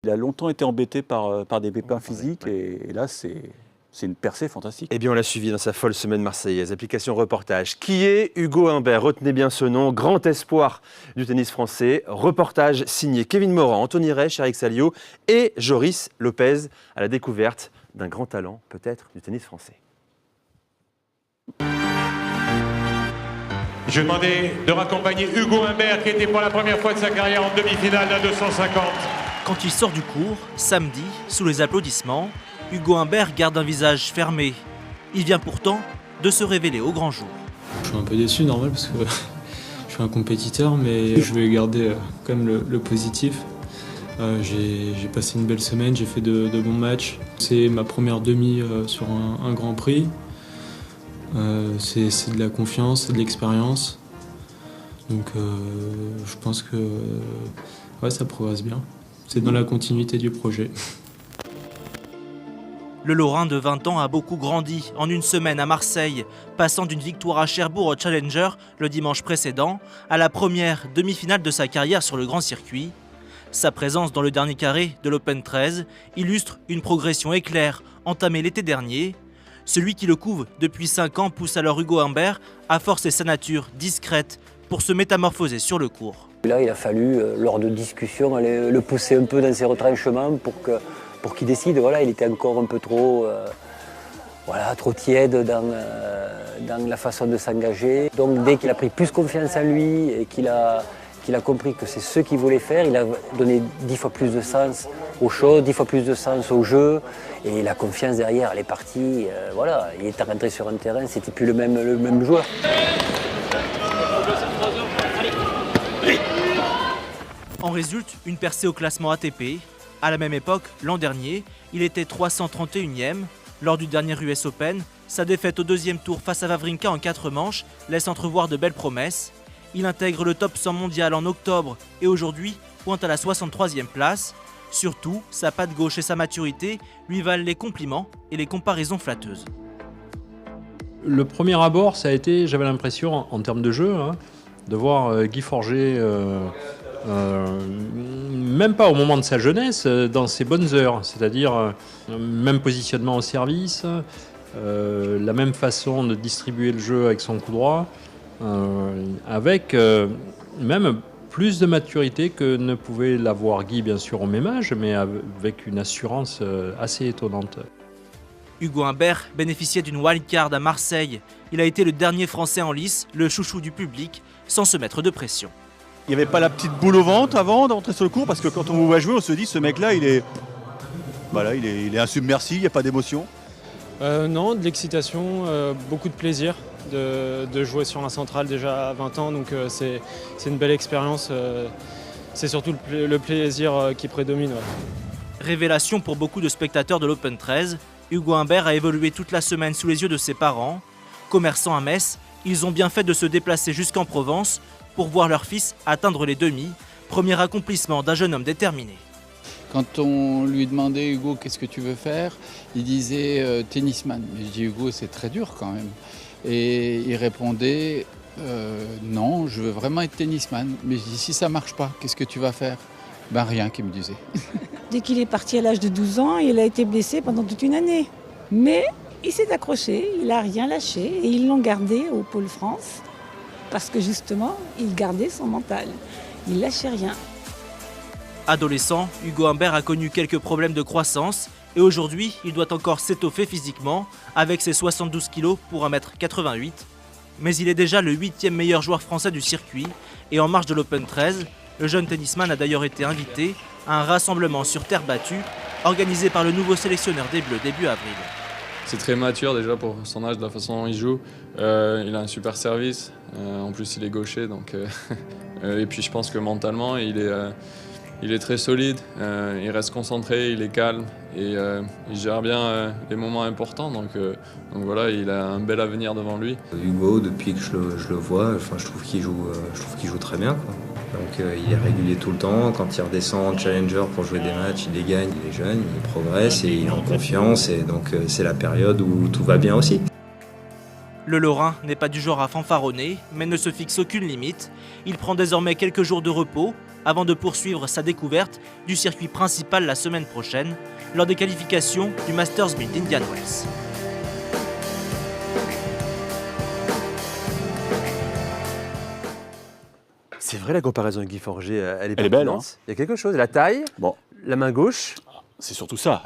Il a longtemps été embêté par des pépins physiques et là, c'est une percée fantastique. Eh bien, on l'a suivi dans sa folle semaine marseillaise. Application reportage. Qui est Hugo Humbert? Retenez bien ce nom, grand espoir du tennis français. Reportage signé Kevin Morand, Anthony Reich, Eric Salio et Joris Lopez à la découverte d'un grand talent, peut-être, du tennis français. Je demandais de raccompagner Hugo Humbert qui était pour la première fois de sa carrière en demi-finale d'un 250. Quand il sort du cours, samedi, sous les applaudissements, Hugo Humbert garde un visage fermé. Il vient pourtant de se révéler au grand jour. Je suis un peu déçu, normal, parce que je suis un compétiteur, mais je vais garder quand même le positif. J'ai passé une belle semaine, j'ai fait de bons matchs. C'est ma première demi sur un Grand Prix. C'est de la confiance, c'est de l'expérience. Donc je pense que ouais, ça progresse bien. C'est dans la continuité du projet. Le Lorrain de 20 ans a beaucoup grandi en une semaine à Marseille, passant d'une victoire à Cherbourg au Challenger le dimanche précédent à la première demi-finale de sa carrière sur le grand circuit. Sa présence dans le dernier carré de l'Open 13 illustre une progression éclair entamée l'été dernier. Celui qui le couve depuis 5 ans pousse alors Hugo Humbert à forcer sa nature discrète pour se métamorphoser sur le court. Là, il a fallu, lors de discussions, aller le pousser un peu dans ses retranchements pour qu'il décide. Voilà, il était encore un peu trop tiède dans la façon de s'engager. Donc dès qu'il a pris plus confiance en lui et qu'il a compris que c'est ce qu'il voulait faire, il a donné 10 fois plus de sens aux choses, 10 fois plus de sens au jeu. Et la confiance derrière, elle est partie. Il était rentré sur un terrain, c'était plus le même joueur. En résulte une percée au classement ATP. À la même époque, l'an dernier, il était 331e. Lors du dernier US Open, sa défaite au deuxième tour face à Wawrinka en 4 manches laisse entrevoir de belles promesses. Il intègre le top 100 mondial en octobre et aujourd'hui pointe à la 63e place. Surtout, sa patte gauche et sa maturité lui valent les compliments et les comparaisons flatteuses. Le premier abord, ça a été, j'avais l'impression, en termes de jeu, de voir Guy Forget, même pas au moment de sa jeunesse, dans ses bonnes heures, c'est-à-dire même positionnement au service, la même façon de distribuer le jeu avec son coup droit, avec même plus de maturité que ne pouvait l'avoir Guy, bien sûr, au même âge, mais avec une assurance assez étonnante. Hugo Humbert bénéficiait d'une wildcard à Marseille. Il a été le dernier Français en lice, le chouchou du public, sans se mettre de pression. Il n'y avait pas la petite boule au ventre avant d'entrer sur le court parce que quand on vous voit jouer, on se dit ce mec-là, il est insubmersible, il n'y a pas d'émotion. Non, de l'excitation, beaucoup de plaisir de jouer sur un central déjà à 20 ans, donc c'est une belle expérience. C'est surtout le plaisir qui prédomine. Ouais. Révélation pour beaucoup de spectateurs de l'Open 13, Hugo Humbert a évolué toute la semaine sous les yeux de ses parents. Commerçants à Metz, ils ont bien fait de se déplacer jusqu'en Provence pour voir leur fils atteindre les demi, premier accomplissement d'un jeune homme déterminé. Quand on lui demandait, Hugo, qu'est-ce que tu veux faire? Il disait tennisman. Mais je dis, Hugo, c'est très dur quand même. Et il répondait, non, je veux vraiment être tennisman. Mais je dis, si ça ne marche pas, qu'est-ce que tu vas faire? Ben rien, qu'il me disait. Dès qu'il est parti à l'âge de 12 ans, il a été blessé pendant toute une année. Mais il s'est accroché, il n'a rien lâché et ils l'ont gardé au Pôle France parce que justement, il gardait son mental. Il ne lâchait rien. Adolescent, Hugo Humbert a connu quelques problèmes de croissance et aujourd'hui, il doit encore s'étoffer physiquement avec ses 72 kg pour 1m88. Mais il est déjà le 8e meilleur joueur français du circuit et en marge de l'Open 13, le jeune tennisman a d'ailleurs été invité à un rassemblement sur terre battue organisé par le nouveau sélectionneur des Bleus début avril. C'est très mature déjà pour son âge, de la façon dont il joue. Il a un super service, en plus il est gaucher, donc, et puis je pense que mentalement il est très solide, il reste concentré, il est calme et il gère bien les moments importants, donc voilà, il a un bel avenir devant lui. Hugo, depuis que je le vois, je trouve qu'il joue très bien, quoi. Donc il est régulier tout le temps, quand il redescend en challenger pour jouer des matchs, il les gagne, il est jeune, il progresse et il est en confiance et donc c'est la période où tout va bien aussi. Le Lorrain n'est pas du genre à fanfaronner, mais ne se fixe aucune limite. Il prend désormais quelques jours de repos avant de poursuivre sa découverte du circuit principal la semaine prochaine, lors des qualifications du Masters 1000 d'Indian Wells. C'est vrai, la comparaison avec Guy Forget, elle est Elle est belle, pertinente. Il y a quelque chose, la taille, Bon, la main gauche. c'est surtout ça.